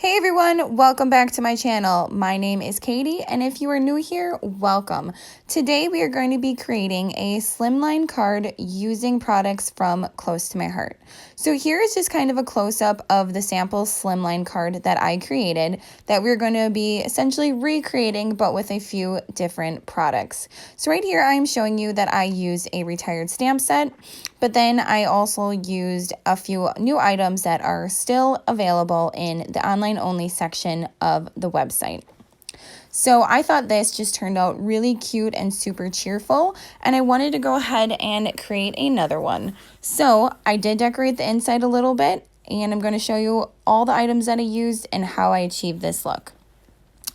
Hey everyone, welcome back to my channel. My name is Katie, and if you are new here, welcome. Today we are going to be creating a slimline card using products from Close to My Heart. So here is just kind of a close-up of the sample slimline card that I created that we're going to be essentially recreating, but with a few different products. So right here I am showing you that I used a retired stamp set, but then I also used a few new items that are still available in the online only section of the website. So I thought this just turned out really cute and super cheerful, and I wanted to go ahead and create another one. So I did decorate the inside a little bit, and I'm going to show you all the items that I used and how I achieved this look.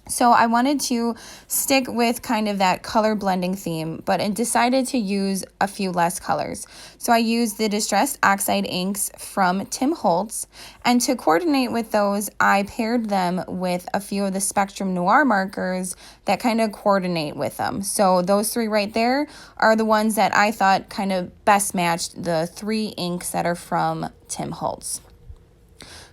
So I wanted to stick with kind of that color blending theme, but I decided to use a few less colors. So I used the Distressed Oxide inks from Tim Holtz, and to coordinate with those, I paired them with a few of the Spectrum Noir markers that kind of coordinate with them. So those three right there are the ones that I thought kind of best matched the three inks that are from Tim Holtz.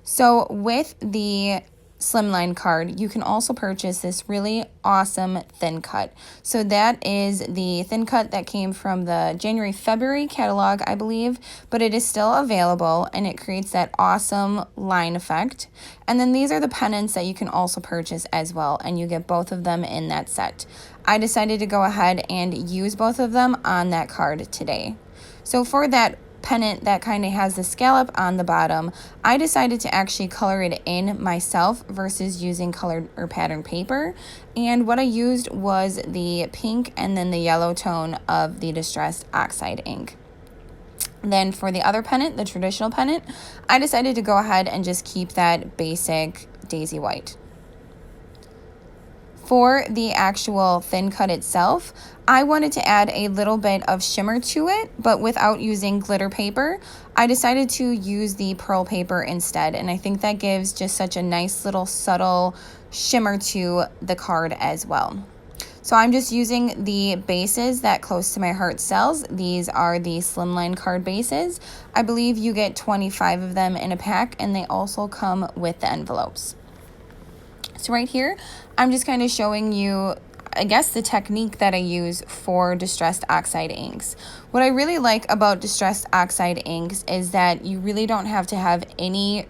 So with the Slimline card, you can also purchase this really awesome Thincut. So that is the Thincut that came from the January-February catalog, I believe, but it is still available and it creates that awesome line effect. And then these are the pennants that you can also purchase as well, and you get both of them in that set. I decided to go ahead and use both of them on that card today. So for that pennant that kind of has the scallop on the bottom, I decided to actually color it in myself versus using colored or patterned paper, and what I used was the pink and then the yellow tone of the Distressed Oxide ink. Then for the other pennant, the traditional pennant, I decided to go ahead and just keep that basic daisy white. For the actual Thincut itself, I wanted to add a little bit of shimmer to it, but without using glitter paper. I decided to use the pearl paper instead, and I think that gives just such a nice little subtle shimmer to the card as well. So I'm just using the bases that Close to My Heart sells. These are the Slimline card bases. I believe you get 25 of them in a pack, and they also come with the envelopes. So right here, I'm just kind of showing you, I guess, the technique that I use for Distressed Oxide inks. What I really like about Distressed Oxide inks is that you really don't have to have any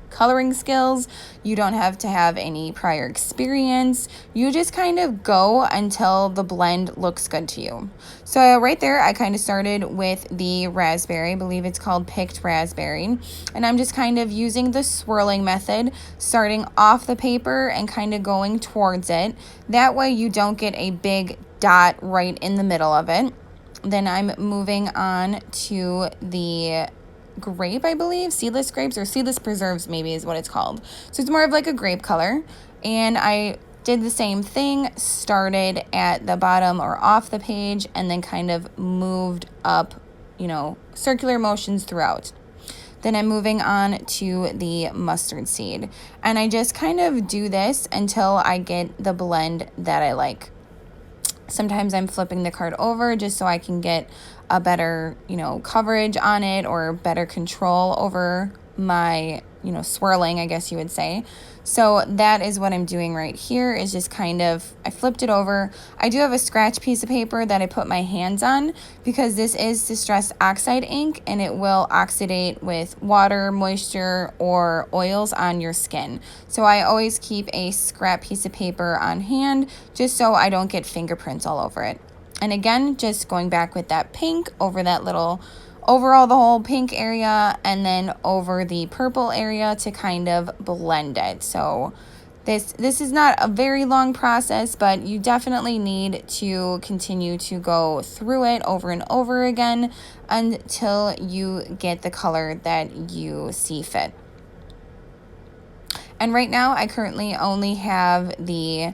coloring skills. You don't have to have any prior experience. You just kind of go until the blend looks good to you. So right there, I kind of started with the raspberry. I believe it's called Picked Raspberry. And I'm just kind of using the swirling method, starting off the paper and kind of going towards it. That way you don't get a big dot right in the middle of it. Then I'm moving on to the grape, I believe, seedless grapes or seedless preserves maybe is what it's called. So it's more of like a grape color, and I did the same thing, started at the bottom or off the page and then kind of moved up, circular motions throughout. Then I'm moving on to the mustard seed, and I just kind of do this until I get the blend that I like. Sometimes I'm flipping the card over just so I can get a better, coverage on it or better control over my, swirling, I guess you would say. So that is what I'm doing right here, is just kind of, I flipped it over. I do have a scratch piece of paper that I put my hands on because this is Distressed Oxide ink and it will oxidate with water, moisture, or oils on your skin. So I always keep a scrap piece of paper on hand just so I don't get fingerprints all over it. And again, just going back with that pink over that little overall the whole pink area and then over the purple area to kind of blend it. So this is not a very long process, but you definitely need to continue to go through it over and over again until you get the color that you see fit. And right now I currently only have the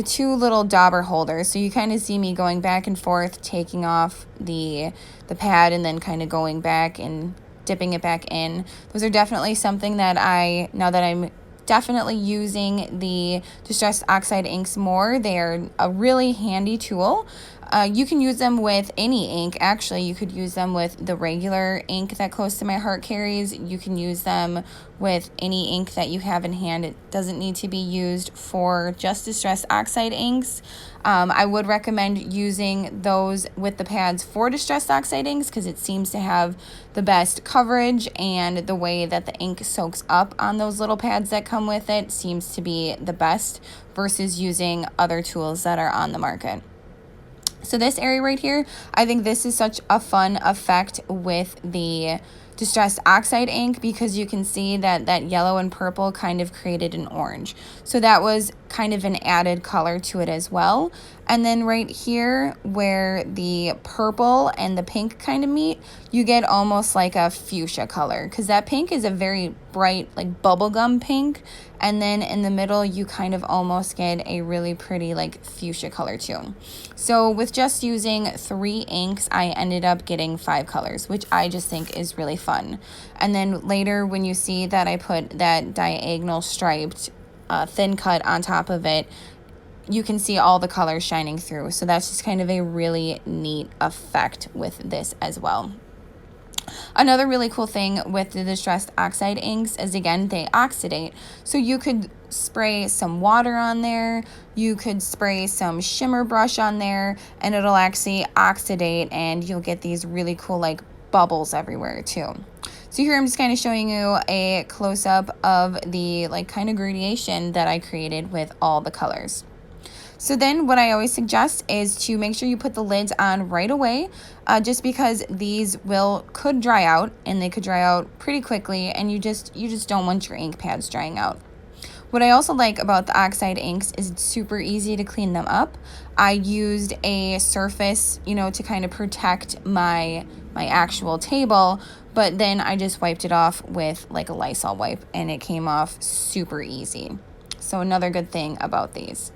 two little dauber holders, so you kind of see me going back and forth, taking off the pad and then kind of going back and dipping it back in. Those are definitely something that now that I'm definitely using the Distressed Oxide inks more, they're a really handy tool. You can use them with any ink. Actually, you could use them with the regular ink that Close to My Heart carries. You can use them with any ink that you have in hand. It doesn't need to be used for just Distressed Oxide inks. I would recommend using those with the pads for Distressed Oxide inks because it seems to have the best coverage, and the way that the ink soaks up on those little pads that come with it seems to be the best versus using other tools that are on the market. So this area right here, I think this is such a fun effect with the Distressed Oxide ink because you can see that that yellow and purple kind of created an orange. So that was kind of an added color to it as well. And then right here where the purple and the pink kind of meet, you get almost like a fuchsia color because that pink is a very bright like bubblegum pink. And then in the middle, you kind of almost get a really pretty like fuchsia color too. So with just using 3 inks, I ended up getting 5 colors, which I just think is really fun. And then later when you see that I put that diagonal striped Thincut on top of it, you can see all the colors shining through. So that's just kind of a really neat effect with this as well. Another really cool thing with the Distressed Oxide inks is, again, they oxidate. So you could spray some water on there, you could spray some shimmer brush on there, and it'll actually oxidate, and you'll get these really cool like bubbles everywhere too. So here I'm just kind of showing you a close-up of the like kind of gradation that I created with all the colors. So then what I always suggest is to make sure you put the lids on right away, just because these could dry out, and they could dry out pretty quickly, and you just don't want your ink pads drying out. What I also like about the Oxide inks is it's super easy to clean them up. I used a surface, to kind of protect my actual table, but then I just wiped it off with like a Lysol wipe, and it came off super easy. So another good thing about these.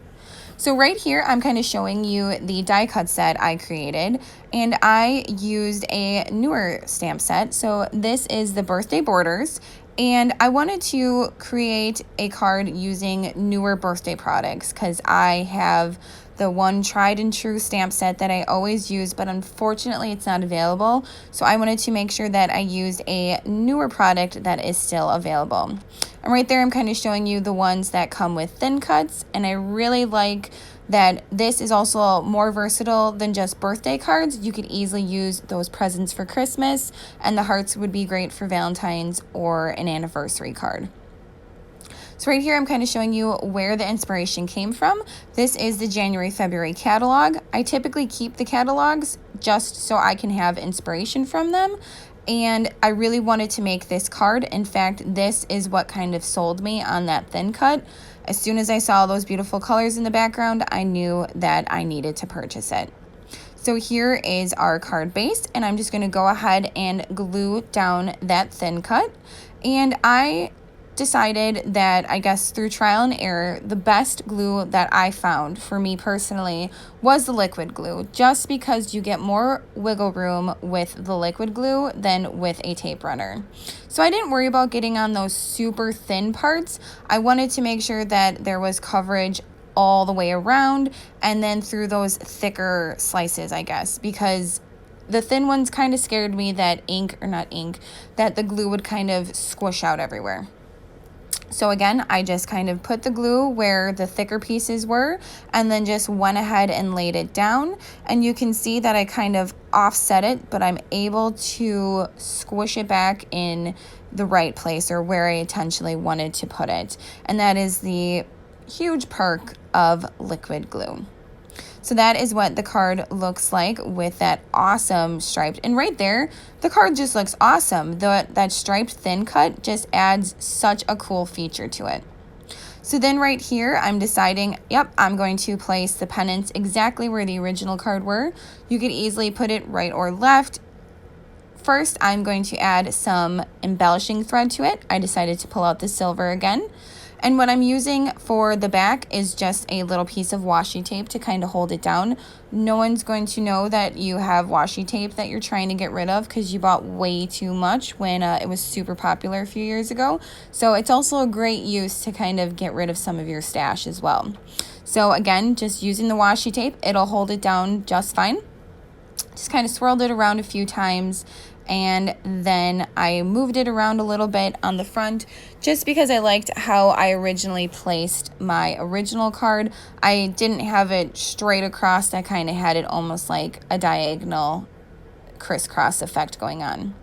So right here, I'm kind of showing you the die cuts that I created, and I used a newer stamp set. So this is the birthday borders, and I wanted to create a card using newer birthday products because I have the one tried and true stamp set that I always use, but unfortunately it's not available. So I wanted to make sure that I used a newer product that is still available. And right there, I'm kind of showing you the ones that come with Thincuts, and I really like that this is also more versatile than just birthday cards. You could easily use those presents for Christmas, and the hearts would be great for Valentine's or an anniversary card. So right here, I'm kind of showing you where the inspiration came from. This is the January-February catalog. I typically keep the catalogs just so I can have inspiration from them. And I really wanted to make this card. In fact, this is what kind of sold me on that Thincut. As soon as I saw those beautiful colors in the background, I knew that I needed to purchase it. So here is our card base, and I'm just going to go ahead and glue down that Thincut. And I decided that, I guess through trial and error, the best glue that I found for me personally was the liquid glue, just because you get more wiggle room with the liquid glue than with a tape runner. So I didn't worry about getting on those super thin parts. I wanted to make sure that there was coverage all the way around, and then through those thicker slices, I guess, because the thin ones kind of scared me that that the glue would kind of squish out everywhere. So again, I just kind of put the glue where the thicker pieces were, and then just went ahead and laid it down. And you can see that I kind of offset it, but I'm able to squish it back in the right place, or where I intentionally wanted to put it. And that is the huge perk of liquid glue. So that is what the card looks like with that awesome striped. And right there, the card just looks awesome. That striped Thincut just adds such a cool feature to it. So then right here, I'm deciding, I'm going to place the pennants exactly where the original card were. You could easily put it right or left. First, I'm going to add some embellishing thread to it. I decided to pull out the silver again. And what I'm using for the back is just a little piece of washi tape to kind of hold it down. No one's going to know that you have washi tape that you're trying to get rid of because you bought way too much when it was super popular a few years ago. So it's also a great use to kind of get rid of some of your stash as well. So again, just using the washi tape, it'll hold it down just fine. Just kind of swirled it around a few times, and then I moved it around a little bit on the front just because I liked how I originally placed my original card. I didn't have it straight across. I kind of had it almost like a diagonal crisscross effect going on.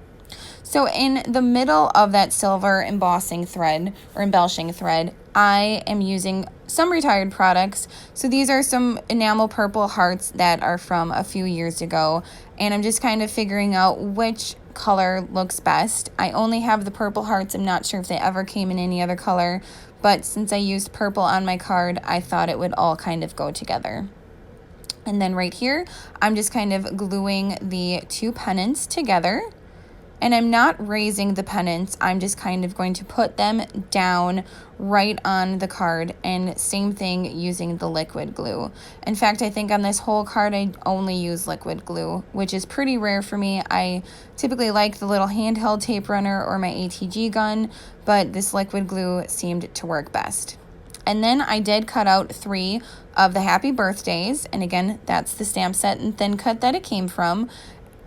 So in the middle of that silver embossing thread or embellishing thread, I am using some retired products. So these are some enamel purple hearts that are from a few years ago, and I'm just kind of figuring out which color looks best. I only have the purple hearts. I'm not sure if they ever came in any other color, but since I used purple on my card, I thought it would all kind of go together. And then right here, I'm just kind of gluing the two pennants together. And I'm not raising the pennants, I'm just kind of going to put them down right on the card, and same thing using the liquid glue. In fact, I think on this whole card I only use liquid glue, which is pretty rare for me. I typically like the little handheld tape runner or my ATG gun, but this liquid glue seemed to work best. And then I did cut out 3 of the happy birthdays, and again, that's the stamp set and Thincut that it came from.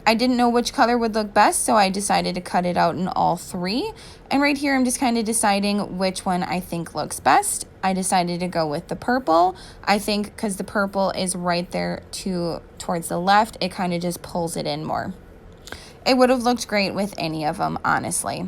I didn't know which color would look best, so I decided to cut it out in all 3. And right here, I'm just kind of deciding which one I think looks best. I decided to go with the purple. I think because the purple is right there towards the left, it kind of just pulls it in more. It would have looked great with any of them, honestly.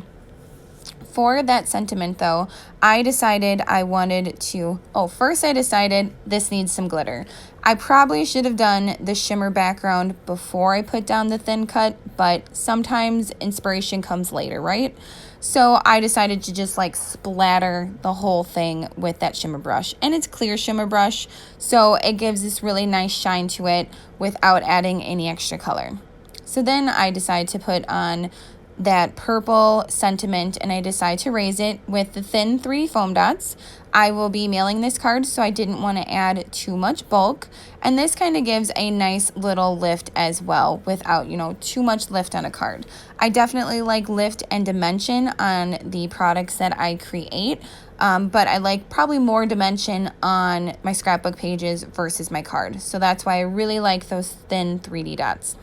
For that sentiment though, I decided I wanted to, first I decided this needs some glitter. I probably should have done the shimmer background before I put down the Thincut, but sometimes inspiration comes later, right? So I decided to just like splatter the whole thing with that shimmer brush. And it's clear shimmer brush, so it gives this really nice shine to it without adding any extra color. So then I decided to put on that purple sentiment, and I decided to raise it with the thin 3 foam dots. I will be mailing this card, so I didn't want to add too much bulk, and this kind of gives a nice little lift as well without, too much lift on a card. I definitely like lift and dimension on the products that I create, but I like probably more dimension on my scrapbook pages versus my card, so that's why I really like those thin 3D dots.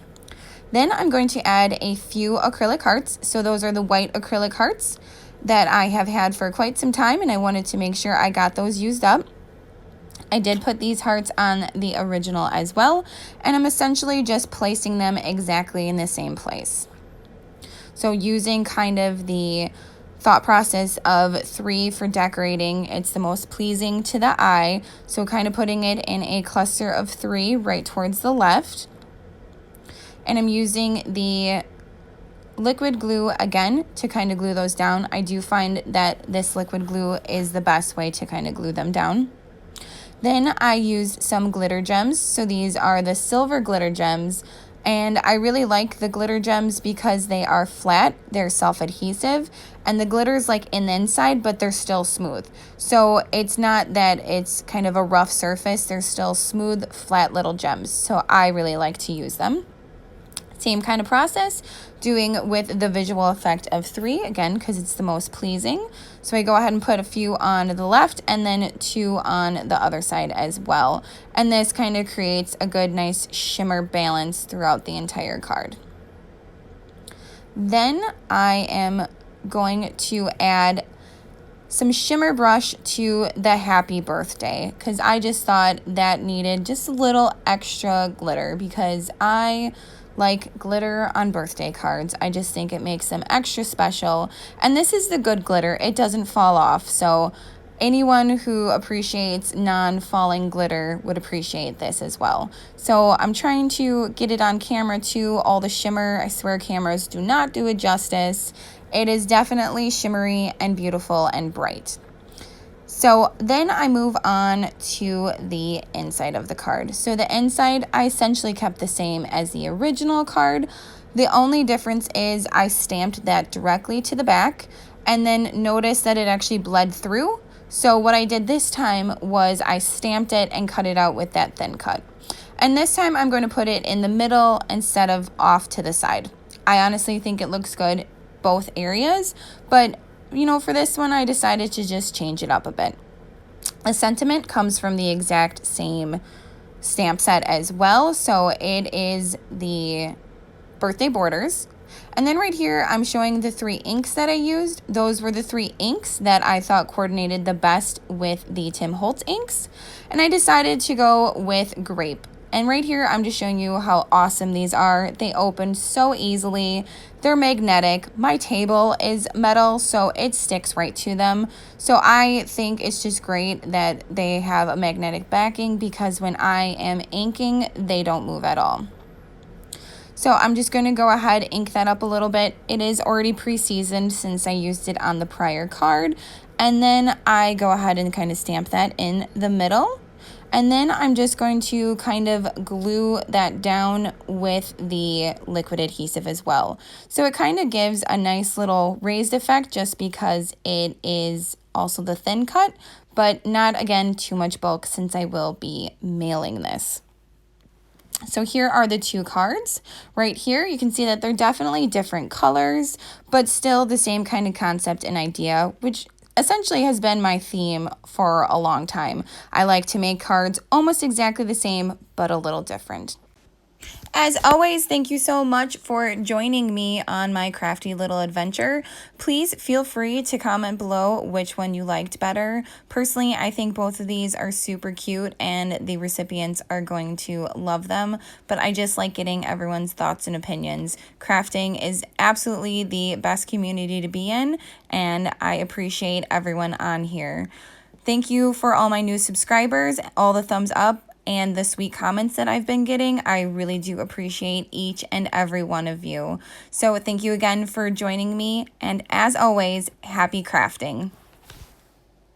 Then I'm going to add a few acrylic hearts. So those are the white acrylic hearts that I have had for quite some time, and I wanted to make sure I got those used up. I did put these hearts on the original as well, and I'm essentially just placing them exactly in the same place. So using kind of the thought process of 3 for decorating, it's the most pleasing to the eye. So kind of putting it in a cluster of 3 right towards the left. And I'm using the liquid glue again to kind of glue those down. I do find that this liquid glue is the best way to kind of glue them down. Then I used some glitter gems. So these are the silver glitter gems. And I really like the glitter gems because they are flat, they're self-adhesive, and the glitter is like in the inside, but they're still smooth. So it's not that it's kind of a rough surface, they're still smooth, flat little gems. So I really like to use them. Same kind of process, doing with the visual effect of 3, again, because it's the most pleasing. So I go ahead and put a few on the left and then 2 on the other side as well. And this kind of creates a good, nice shimmer balance throughout the entire card. Then I am going to add some shimmer brush to the happy birthday, because I just thought that needed just a little extra glitter, because I like glitter on birthday cards. I just think it makes them extra special. And this is the good glitter. It doesn't fall off. So anyone who appreciates non-falling glitter would appreciate this as well. So I'm trying to get it on camera too. All the shimmer, I swear cameras do not do it justice. It is definitely shimmery and beautiful and bright. So then I move on to the inside of the card. So the inside, I essentially kept the same as the original card. The only difference is I stamped that directly to the back, and then notice that it actually bled through. So what I did this time was I stamped it and cut it out with that Thincut. And this time I'm going to put it in the middle instead of off to the side. I honestly think it looks good both areas, but for this one, I decided to just change it up a bit. A sentiment comes from the exact same stamp set as well. So it is the birthday borders. And then right here, I'm showing the 3 inks that I used. Those were the 3 inks that I thought coordinated the best with the Tim Holtz inks. And I decided to go with grape. And right here, I'm just showing you how awesome these are. They open so easily. They're magnetic. My table is metal, so it sticks right to them. So I think it's just great that they have a magnetic backing, because when I am inking, they don't move at all. So I'm just going to go ahead, ink that up a little bit. It is already pre-seasoned since I used it on the prior card. And then I go ahead and kind of stamp that in the middle. And then I'm just going to kind of glue that down with the liquid adhesive as well. So it kind of gives a nice little raised effect just because it is also the thin cut, but not, again, too much bulk since I will be mailing this. So here are the 2 cards. Right here, you can see that they're definitely different colors, but still the same kind of concept and idea, which essentially has been my theme for a long time. I like to make cards almost exactly the same, but a little different. As always, thank you so much for joining me on my crafty little adventure. Please feel free to comment below which one you liked better. Personally, I think both of these are super cute and the recipients are going to love them, but I just like getting everyone's thoughts and opinions. Crafting is absolutely the best community to be in, and I appreciate everyone on here. Thank you for all my new subscribers, all the thumbs up, and the sweet comments that I've been getting. I really do appreciate each and every one of you. So thank you again for joining me, and as always, happy crafting.